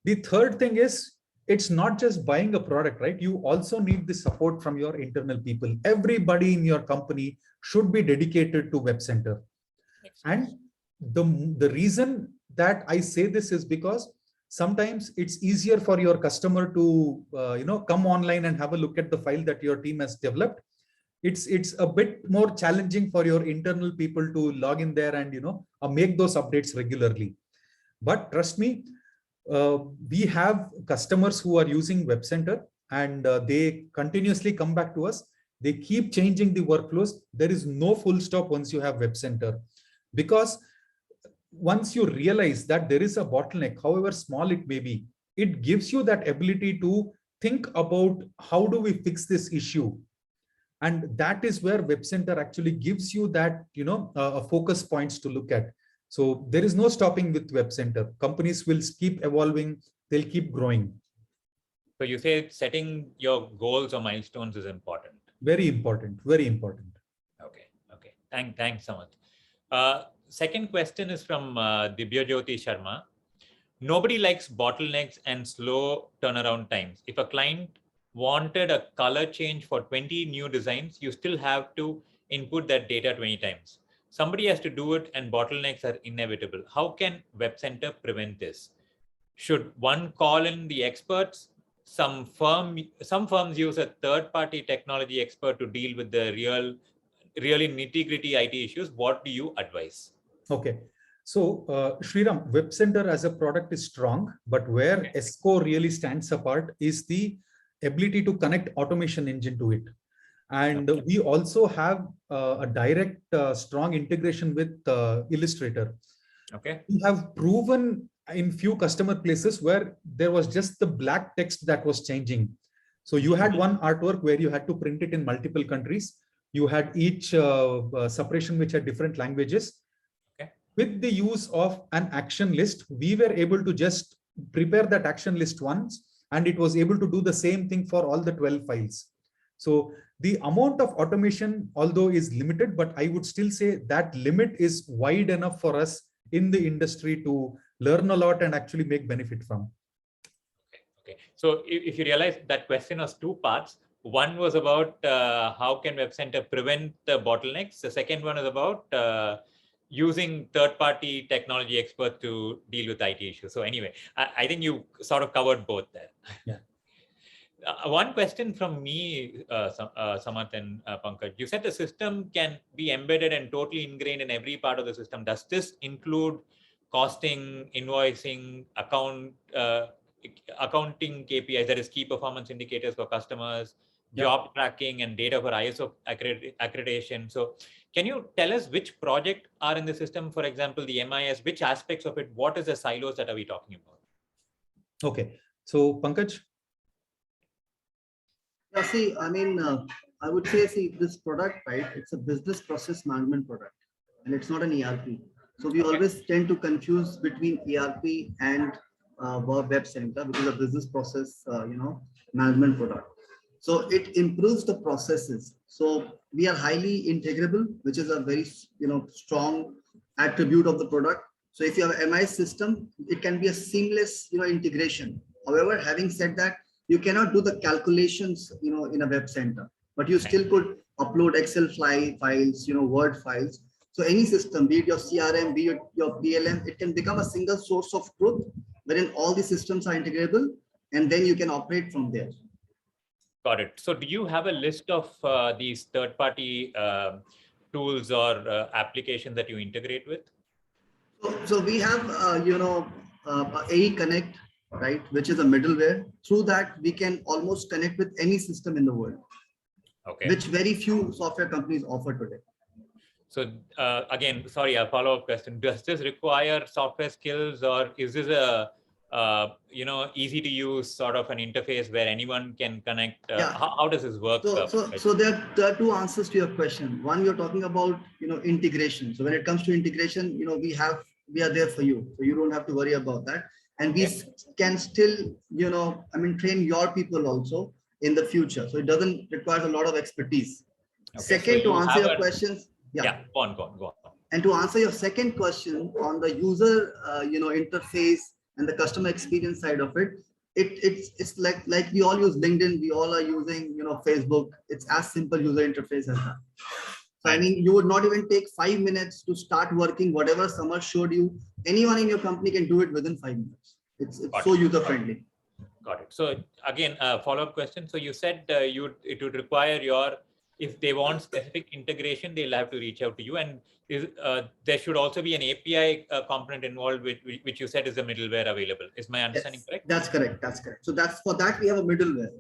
The third thing is, it's not just buying a product, right? You also need the support from your internal people. Everybody in your company should be dedicated to WebCenter. And the reason that I say this is because sometimes it's easier for your customer to come online and have a look at the file that your team has developed. It's a bit more challenging for your internal people to log in there and make those updates regularly. But trust me, we have customers who are using WebCenter, and they continuously come back to us. They keep changing the workflows. There is no full stop once you have WebCenter, because once you realize that there is a bottleneck, however small it may be, it gives you that ability to think about how do we fix this issue. And that is where WebCenter actually gives you that, focus points to look at. So there is no stopping with WebCenter. Companies will keep evolving. They'll keep growing. So you say setting your goals or milestones is important. Very important. Very important. Okay. Thanks, Samarth. Second question is from Dibyajyoti Sharma. Nobody likes bottlenecks and slow turnaround times. If a client wanted a color change for 20 new designs, you still have to input that data 20 times. Somebody has to do it, and bottlenecks are inevitable. How can WebCenter prevent this? Should one call in the experts? Some firms use a third-party technology expert to deal with the real really nitty-gritty IT issues, what do you advise? Okay. So, Sriram, WebCenter as a product is strong, but where Esco really stands apart is the ability to connect automation engine to it. And we also have a direct, strong integration with Illustrator. Okay. We have proven in few customer places where there was just the black text that was changing. So you had one artwork where you had to print it in multiple countries. You had each separation which had different languages. Okay. With the use of an action list, we were able to just prepare that action list once, and it was able to do the same thing for all the 12 files. So the amount of automation, although is limited, but I would still say that limit is wide enough for us in the industry to learn a lot and actually make benefit from. Okay. So if you realize that question has two parts. One was about how can WebCenter prevent the bottlenecks. The second one is about using third-party technology experts to deal with IT issues. So anyway, I think you sort of covered both there. Yeah. One question from me, Samarth and Pankaj. You said the system can be embedded and totally ingrained in every part of the system. Does this include costing, invoicing, accounting KPIs, that is key performance indicators for customers, job tracking and data for ISO accreditation? So can you tell us which projects are in the system? For example, the MIS, which aspects of it, what is the silos that are we talking about? Okay. So Pankaj? Yeah, see, I mean, I would say, see, this product, right, it's a business process management product, and it's not an ERP. So we always tend to confuse between ERP and WebCenter, which is a business process, management product. So it improves the processes. So we are highly integrable, which is a very, strong attribute of the product. So if you have an MIS system, it can be a seamless, integration. However, having said that, you cannot do the calculations, in a WebCenter, but you still could upload Excel files, Word files. So any system, be it your CRM, be it your PLM, it can become a single source of truth, wherein all the systems are integrable, and then you can operate from there. Got it. So do you have a list of these third-party tools or applications that you integrate with? So we have, AE Connect, right, which is a middleware. Through that, we can almost connect with any system in the world, which very few software companies offer today. So again, sorry, a follow-up question. Does this require software skills, or is this a easy to use sort of an interface where anyone can connect? How does this work? So there are two answers to your question. One, you're talking about integration. So when it comes to integration, we are there for you, so you don't have to worry about that. And we can still, train your people also in the future. So it doesn't require a lot of expertise. Second, to answer your questions. Go on. And to answer your second question on the user, interface and the customer experience side of it, it's like we all use LinkedIn, we all are using, Facebook. It's as simple user interface as that. So, I mean, you would not even take 5 minutes to start working. Whatever Samarth showed you, anyone in your company can do it within 5 minutes. It's so user friendly. Got it. So again, follow-up question. So you said it would require if they want specific integration, they'll have to reach out to you, and there should also be an API component involved, which you said is the middleware available. Is my understanding correct? That's correct. So for that we have a middleware.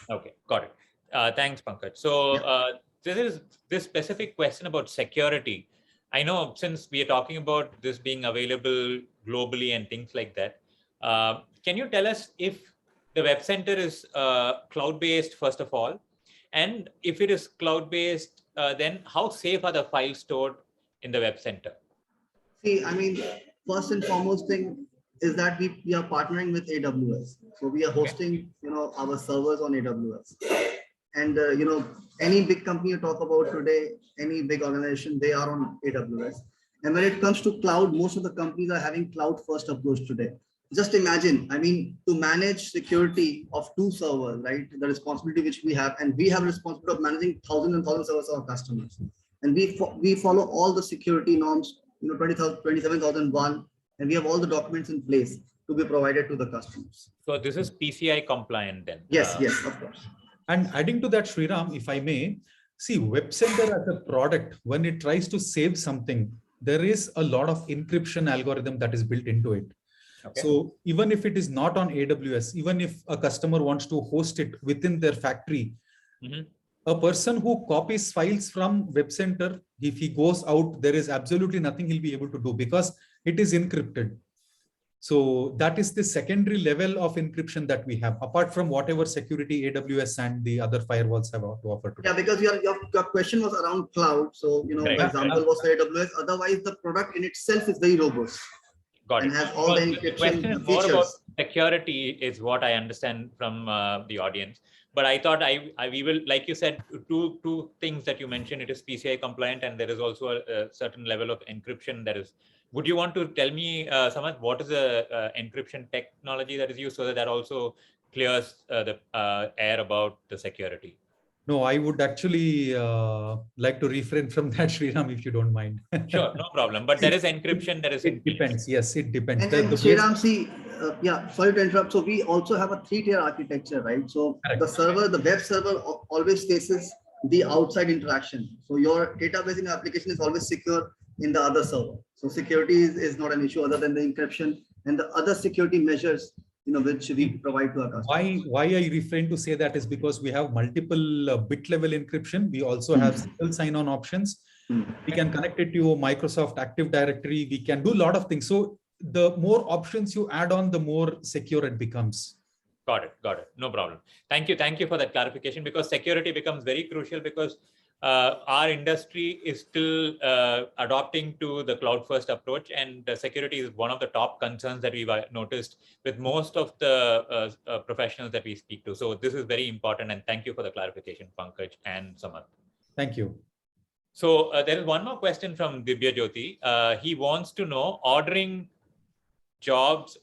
Okay, got it. Thanks, Pankaj. So this specific question about security. I know since we are talking about this being available globally and things like that, can you tell us if the WebCenter is cloud-based, first of all? And if it is cloud-based, then how safe are the files stored in the WebCenter? See, I mean, first and foremost thing is that we are partnering with AWS. So we are hosting, our servers on AWS. And, any big company you talk about today, any big organization, they are on AWS. And when it comes to cloud, most of the companies are having cloud-first approach today. Just imagine, I mean, to manage security of 2 servers, right? The responsibility which we have, and we have responsibility of managing thousands and thousands of servers of our customers. And we follow all the security norms, 27,001, and we have all the documents in place to be provided to the customers. So this is PCI compliant then? Yes, of course. And adding to that, Sriram, if I may, See, WebCenter as a product, when it tries to save something, there is a lot of encryption algorithm that is built into it. Okay. So even if it is not on AWS, even if a customer wants to host it within their factory, a person who copies files from WebCenter, if he goes out, there is absolutely nothing he'll be able to do because it is encrypted. So that is the secondary level of encryption that we have, apart from whatever security AWS and the other firewalls have to offer today. Yeah, because your question was around cloud. So, you know, Correct. the example was for AWS. Otherwise, the product in itself is very robust. Got and it. has all the encryption question is features. more about security is what I understand from the audience. But I thought we will, like you said, two things that you mentioned. It is PCI compliant, and there is also a certain level of encryption that is. Would you want to tell me, Samarth, what is the encryption technology that is used so that also clears the air about the security? No, I would actually like to refrain from that, Sriram, if you don't mind. Sure, no problem. But there is encryption. There is. It depends. Yes, it depends. And Sriram, see, yeah, sorry to interrupt. So we also have a 3-tier architecture, right? So Correct. the server, the web server always faces the outside interaction. So your databasing application is always secure in the other server. So security is not an issue other than the encryption and the other security measures, you know, which we provide to our customers. Why I refrain to say that is because we have multiple bit level encryption. We also have single sign-on options. We can connect it to Microsoft Active Directory. We can do a lot of things. So the more options you add on, the more secure it becomes. Got it. Got it. No problem. Thank you for that clarification, because security becomes very crucial because our industry is still adopting to the cloud first approach, and security is one of the top concerns that we've noticed with most of the professionals that we speak to. So this is very important, and thank you for the clarification, Pankaj and Samarth. Thank you. So there is one more question from Divya Jyoti. He wants to know, ordering jobs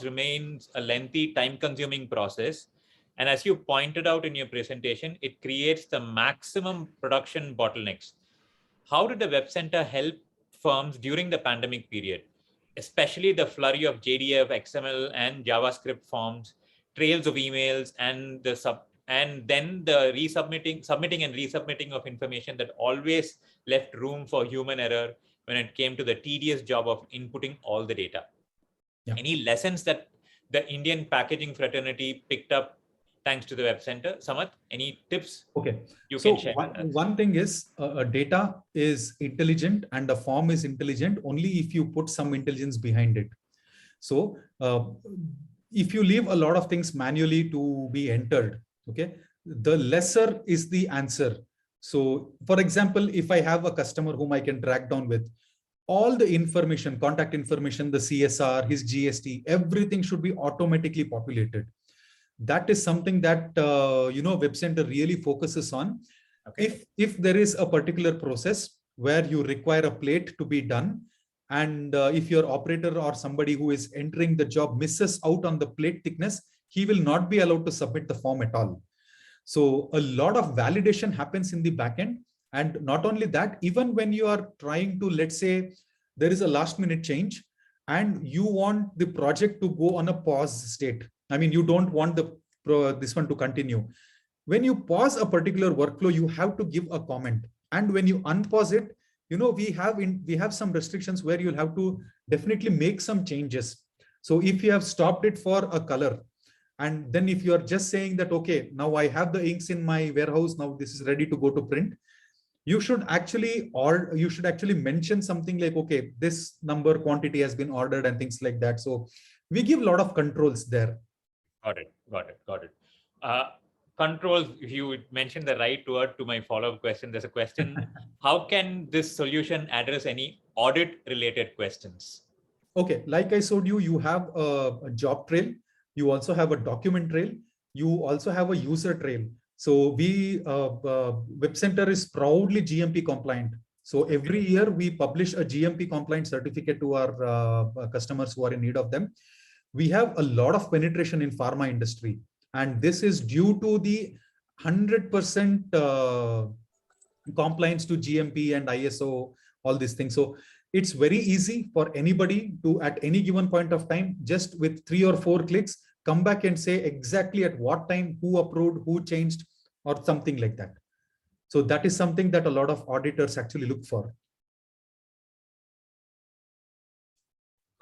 remains a lengthy, time-consuming process. And as you pointed out in your presentation, it creates the maximum production bottlenecks. How did the WebCenter help firms during the pandemic period, especially the flurry of JDF, XML, and JavaScript forms, trails of emails, and then the submitting and resubmitting of information that always left room for human error when it came to the tedious job of inputting all the data? Yeah. Any lessons that the Indian packaging fraternity picked up thanks to the WebCenter? Samarth, any tips? Okay. You can share. One thing is data is intelligent and the form is intelligent only if you put some intelligence behind it. So if you leave a lot of things manually to be entered, okay, the lesser is the answer. So for example, if I have a customer whom I can track down with, all the information, contact information, the CSR, his GST, everything should be automatically populated. That is something that WebCenter really focuses on. Okay. If there is a particular process where you require a plate to be done, and if your operator or somebody who is entering the job misses out on the plate thickness, he will not be allowed to submit the form at all. So a lot of validation happens in the backend. And not only that, even when you are trying to, let's say, there is a last minute change and you want the project to go on a pause state. I mean, you don't want this one to continue. When you pause a particular workflow, you have to give a comment. And when you unpause it, we have some restrictions where you'll have to definitely make some changes. So if you have stopped it for a color, and then if you are just saying that, okay, now I have the inks in my warehouse, now this is ready to go to print, you should actually mention something like, okay, this number quantity has been ordered and things like that. So we give a lot of controls there. Got it. Controls, if you mentioned the right word to my follow-up question, there's a question, how can this solution address any audit related questions? Okay, like I showed you, you have a job trail, you also have a document trail, you also have a user trail. So WebCenter is proudly GMP compliant. So every year we publish a GMP compliant certificate to our customers who are in need of them. We have a lot of penetration in pharma industry, and this is due to the 100% compliance to GMP and ISO, all these things. So it's very easy for anybody to, at any given point of time, just with 3 or 4 clicks, come back and say exactly at what time, who approved, who changed, or something like that. So that is something that a lot of auditors actually look for.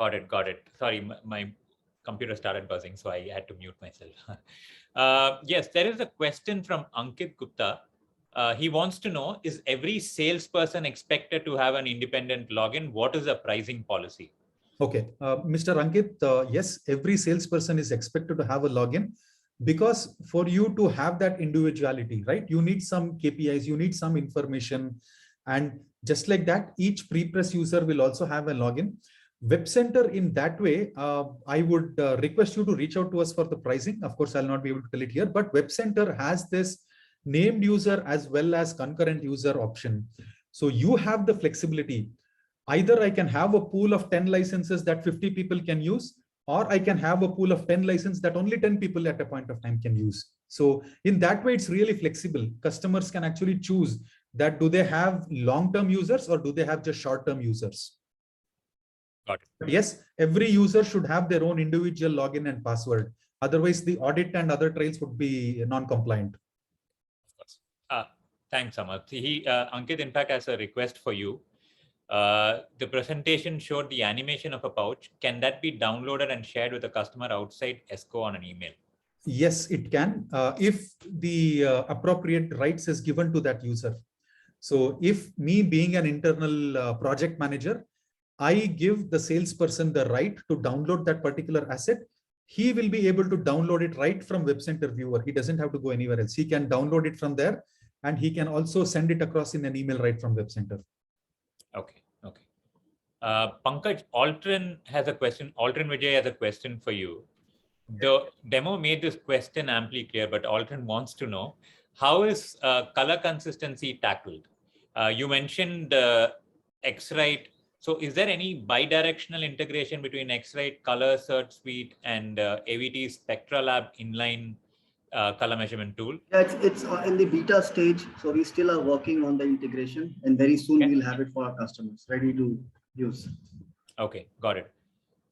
Got it. Got it. Sorry, my computer started buzzing, so I had to mute myself. Yes, there is a question from Ankit Gupta. He wants to know, is every salesperson expected to have an independent login? What is the pricing policy? Okay, Mr. Ankit, yes, every salesperson is expected to have a login, because for you to have that individuality, right, you need some KPIs, you need some information. And just like that, each pre-press user will also have a login. WebCenter, in that way, I would request you to reach out to us for the pricing. Of course, I'll not be able to tell it here, but WebCenter has this named user as well as concurrent user option. So you have the flexibility. Either I can have a pool of 10 licenses that 50 people can use, or I can have a pool of 10 licenses that only 10 people at a point of time can use. So in that way, it's really flexible. Customers can actually choose that, do they have long-term users or do they have just short-term users? Got it. But yes, every user should have their own individual login and password. Otherwise, the audit and other trails would be non-compliant. Of course. Thanks, Samarth. Ankit, in fact, has a request for you. The presentation showed the animation of a pouch. Can that be downloaded and shared with the customer outside Esco on an email? Yes, it can, if the appropriate rights is given to that user. So if me being an internal project manager, I give the salesperson the right to download that particular asset, he will be able to download it right from WebCenter viewer. He doesn't have to go anywhere else. He can download it from there, and he can also send it across in an email right from WebCenter. Okay. Okay. Pankaj, Altrin has a question. Altrin Vijay has a question for you. The demo made this question amply clear, but Altrin wants to know, how is color consistency tackled? You mentioned X-Write. So is there any bidirectional integration between X-Write Color Search Suite and AVT Spectra Lab inline color measurement tool? Yeah, it's in the beta stage, so we still are working on the integration, and very soon we'll have it for our customers ready to use. Okay, got it.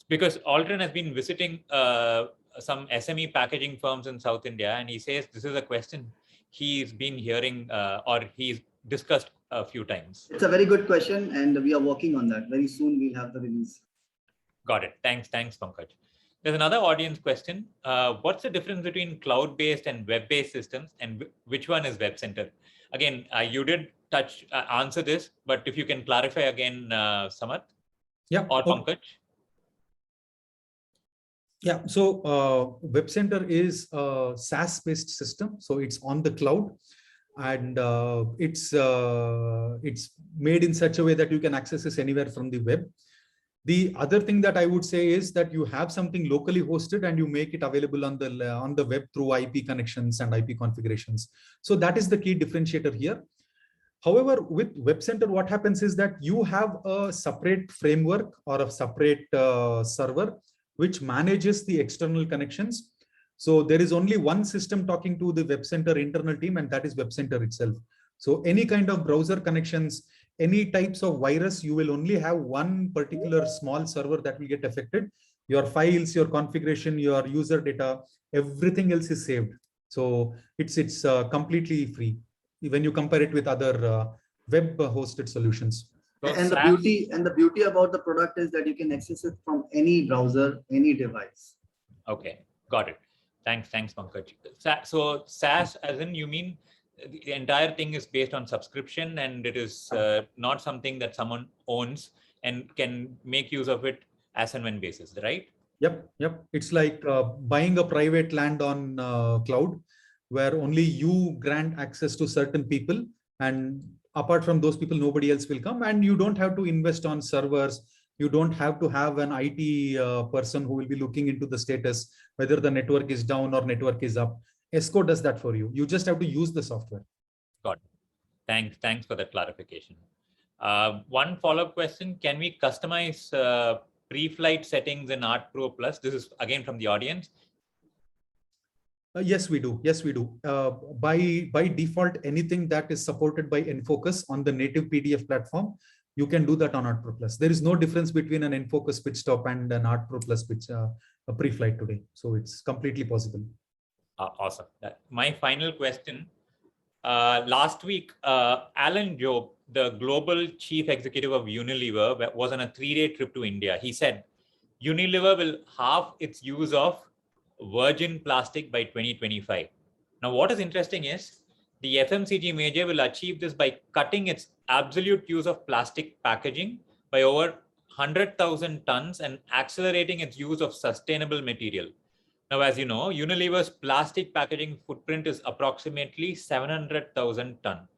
Because Aldrin has been visiting some SME packaging firms in South India, and he says this is a question he's been hearing or he's discussed a few times. It's a very good question, and we are working on that. Very soon we'll have the release. Got it. Thanks, Pankaj. There's another audience question. What's the difference between cloud-based and web-based systems, and which one is WebCenter? Again, you did answer this, but if you can clarify again, Samarth, or Pankaj. Yeah, so WebCenter is a SaaS-based system, so it's on the cloud, and it's made in such a way that you can access this anywhere from the web. The other thing that I would say is that you have something locally hosted and you make it available on the web through IP connections and IP configurations. So that is the key differentiator here. However, with WebCenter, what happens is that you have a separate framework or a separate server which manages the external connections. So there is only one system talking to the WebCenter internal team, and that is WebCenter itself. So any kind of browser connections, any types of virus, you will only have one particular small server that will get affected. Your files, your configuration, your user data, everything else is saved. So it's completely free when you compare it with other web hosted solutions. And the beauty about the product is that you can access it from any browser, any device. Okay, got it. Thanks, Pankaj. So SaaS, as in you mean the entire thing is based on subscription, and it is not something that someone owns and can make use of it as and when basis, right? Yep. It's like buying a private land on cloud, where only you grant access to certain people, and apart from those people, nobody else will come, and you don't have to invest on servers. You don't have to have an IT person who will be looking into the status, whether the network is down or network is up. Esco does that for you. You just have to use the software. Got it. Thanks for that clarification. One follow-up question: can we customize Preflight settings in Artpro Plus? This is again from the audience. Yes, we do. By default, anything that is supported by Enfocus on the native PDF platform, you can do that on Artpro Plus. There is no difference between an Enfocus pitch stop and an Artpro Plus pitch a Preflight today. So it's completely possible. Awesome. My final question. Last week, Alan Job, the global chief executive of Unilever, was on a 3-day trip to India. He said Unilever will halve its use of virgin plastic by 2025. Now, what is interesting is the FMCG major will achieve this by cutting its absolute use of plastic packaging by over 100,000 tons and accelerating its use of sustainable material. Now, as you know, Unilever's plastic packaging footprint is approximately 700,000 tons.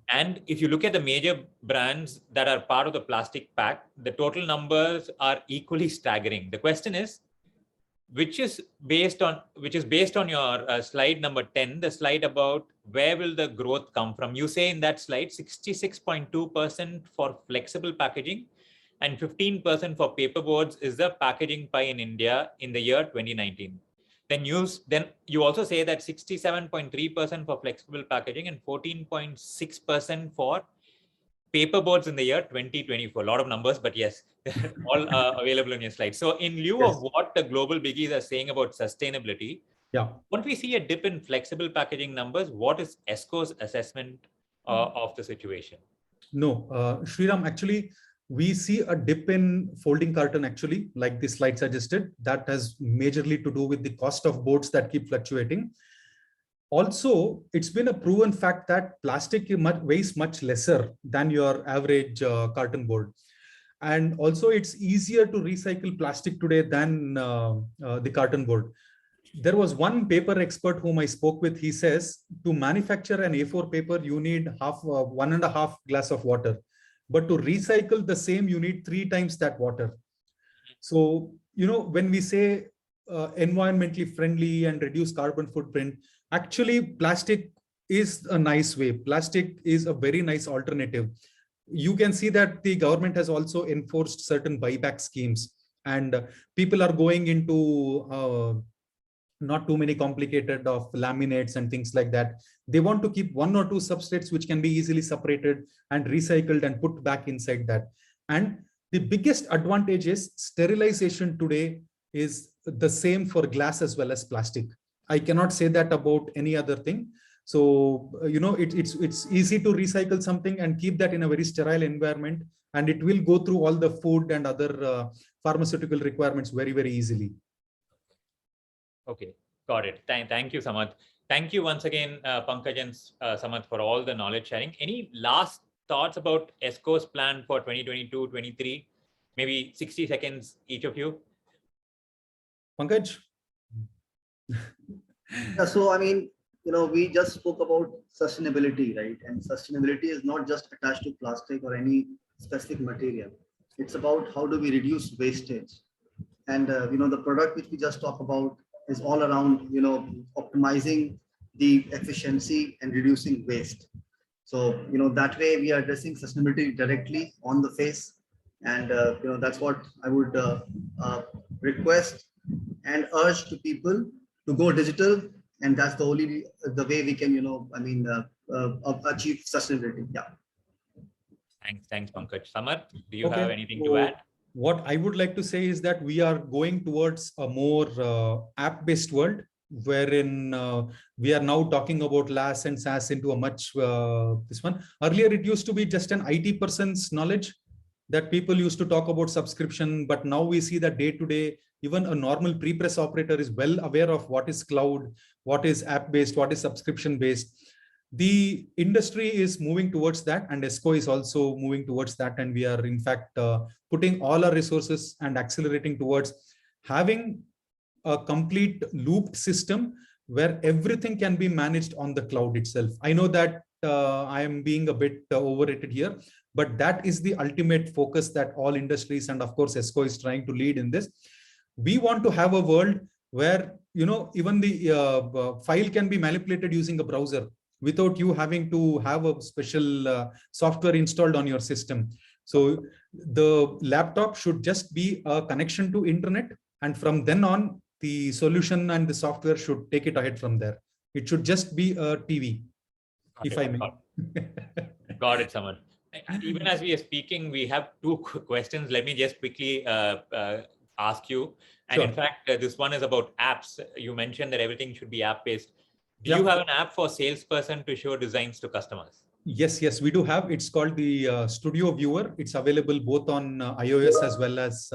And if you look at the major brands that are part of the plastic pack, the total numbers are equally staggering. The question is, which is based on your slide number 10, the slide about where will the growth come from. You say in that slide 66.2% for flexible packaging and 15% for paperboards is the packaging pie in India in the year 2019. Then you also say that 67.3% for flexible packaging and 14.6% for paperboards in the year 2024. A lot of numbers, but yes, all available in your slide. So in lieu of what the global biggies are saying about sustainability, once we see a dip in flexible packaging numbers, what is Esco's assessment of the situation? No, Sriram, actually, we see a dip in folding carton, actually, like the slide suggested. That has majorly to do with the cost of boards that keep fluctuating. Also, it's been a proven fact that plastic weighs much lesser than your average carton board. And also, it's easier to recycle plastic today than the carton board. There was one paper expert whom I spoke with. He says to manufacture an A4 paper, you need 1.5 glass of water. But to recycle the same, you need 3 times that water. So, when we say environmentally friendly and reduce carbon footprint, actually, plastic is a nice way. Plastic is a very nice alternative. You can see that the government has also enforced certain buyback schemes, and people are going into not too many complicated of laminates and things like that. They want to keep 1 or 2 substrates which can be easily separated and recycled and put back inside that. And the biggest advantage is sterilization today is the same for glass as well as plastic. I cannot say that about any other thing. So, it's easy to recycle something and keep that in a very sterile environment, and it will go through all the food and other pharmaceutical requirements very, very easily. Okay, got it. Thank you, Samarth. Thank you once again, Pankaj and Samarth, for all the knowledge sharing. Any last thoughts about Esco's plan for 2022-23? Maybe 60 seconds, each of you. Pankaj? Yeah, so I mean, we just spoke about sustainability, right? And sustainability is not just attached to plastic or any specific material. It's about how do we reduce wastage. And, the product which we just talked about is all around, optimizing the efficiency and reducing waste. So, that way we are addressing sustainability directly on the face. And, that's what I would request and urge to people to go digital. And that's the way we can, achieve sustainability. Yeah. Thanks, Pankaj. Samarth, do you have anything to add? What I would like to say is that we are going towards a more app-based world, wherein we are now talking about LaaS and SaaS into a much this one. Earlier, it used to be just an IT person's knowledge that people used to talk about subscription, but now we see that day to day, even a normal pre-press operator is well aware of what is cloud, what is app-based, what is subscription-based. The industry is moving towards that, and Esco is also moving towards that. And we are in fact putting all our resources and accelerating towards having a complete looped system where everything can be managed on the cloud itself. I know that I am being a bit overrated here, but that is the ultimate focus that all industries, and of course Esco, is trying to lead in this. We want to have a world where, even the file can be manipulated using a browser without you having to have a special software installed on your system. So the laptop should just be a connection to internet, and from then on, the solution and the software should take it ahead from there. It should just be a TV, if I may. Got it, Samarth. Even as we are speaking, we have 2 questions. Let me just quickly ask you. And in fact, this one is about apps. You mentioned that everything should be app-based. Do you have an app for salesperson to show designs to customers? Yes, we do have. It's called the Studio Viewer. It's available both on iOS as well as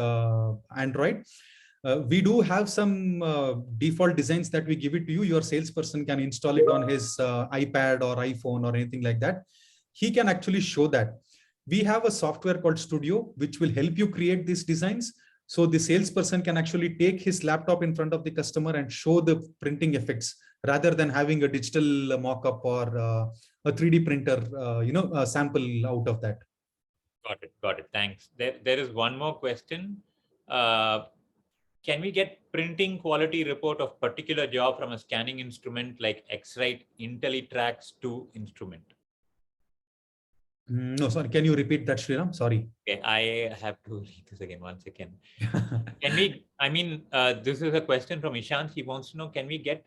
Android. We do have some default designs that we give it to you. Your salesperson can install it on his iPad or iPhone or anything like that. He can actually show that. We have a software called Studio, which will help you create these designs. So the salesperson can actually take his laptop in front of the customer and show the printing effects rather than having a digital mock-up or a 3D printer, a sample out of that. Got it. Thanks. There is one more question. Can we get printing quality report of particular job from a scanning instrument like X-Rite IntelliTrax 2 instrument? No, sorry. Can you repeat that, Sriram? Sorry. Okay, I have to read this again. 1 second. Can we? This is a question from Ishant. He wants to know: can we get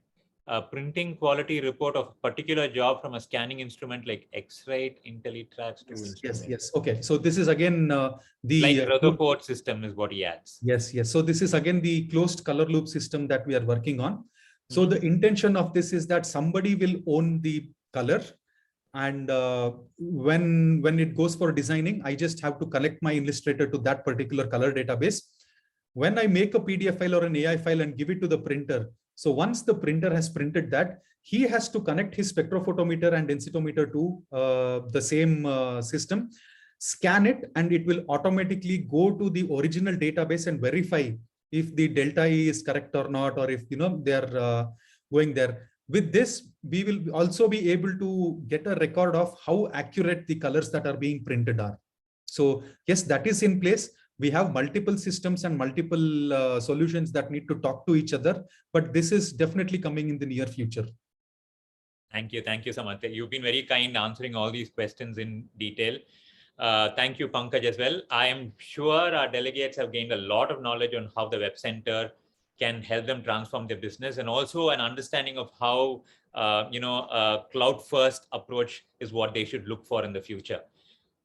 a printing quality report of a particular job from a scanning instrument like X-Rite IntelliTrax 2 instrument? Yes. Okay. So this is again the like Rutherford system is what he adds. Yes. So this is again the closed color loop system that we are working on. So the intention of this is that somebody will own the color. And when it goes for designing, I just have to connect my Illustrator to that particular color database. When I make a PDF file or an AI file and give it to the printer, so once the printer has printed that, he has to connect his spectrophotometer and densitometer to the same system, scan it, and it will automatically go to the original database and verify if the delta E is correct or not, or if they're going there. With this, we will also be able to get a record of how accurate the colors that are being printed are. So yes, that is in place. We have multiple systems and multiple solutions that need to talk to each other, but this is definitely coming in the near future. Thank you, Samarth. You've been very kind answering all these questions in detail. Thank you, Pankaj, as well. I am sure our delegates have gained a lot of knowledge on how the WebCenter can help them transform their business, and also an understanding of how a cloud-first approach is what they should look for in the future.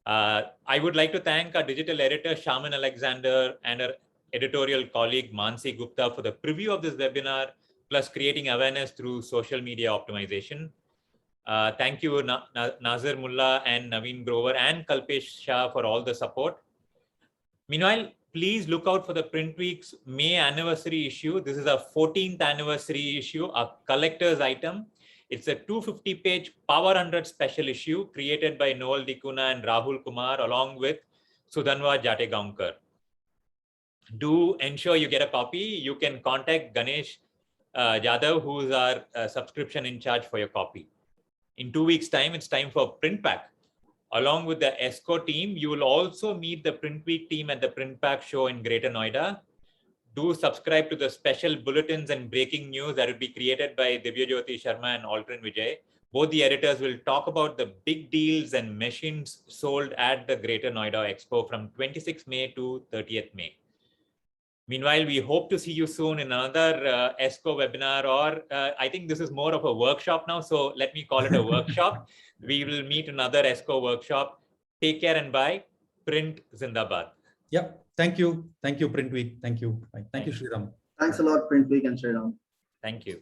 I would like to thank our digital editor, Shaman Alexander, and our editorial colleague, Mansi Gupta, for the preview of this webinar, plus creating awareness through social media optimization. Thank you, Nazir Mullah and Naveen Grover and Kalpesh Shah for all the support. Meanwhile, please look out for the PrintWeek's May anniversary issue. This is our 14th anniversary issue, a collector's item. It's a 250-page Power 100 special issue created by Noel Dikuna and Rahul Kumar along with Sudhanva Jategaonkar. Do ensure you get a copy. You can contact Ganesh Jadhav, who is our subscription in charge for your copy. In 2 weeks' time, it's time for PrintPack. Along with the Esco team, you will also meet the PrintWeek team at the PrintPack show in Greater Noida. Do subscribe to the special bulletins and breaking news that will be created by Divyajyoti Sharma and Aldrin Vijay. Both the editors will talk about the big deals and machines sold at the Greater Noida Expo from 26th May to 30th May. Meanwhile, we hope to see you soon in another Esco webinar, or I think this is more of a workshop now, so let me call it a workshop. We will meet another Esco workshop. Take care and bye. Print Zindabad. Yeah, thank you. Thank you, PrintWeek. Thank you. Thank you, Sriram. Thanks a lot, PrintWeek and Sriram. Thank you.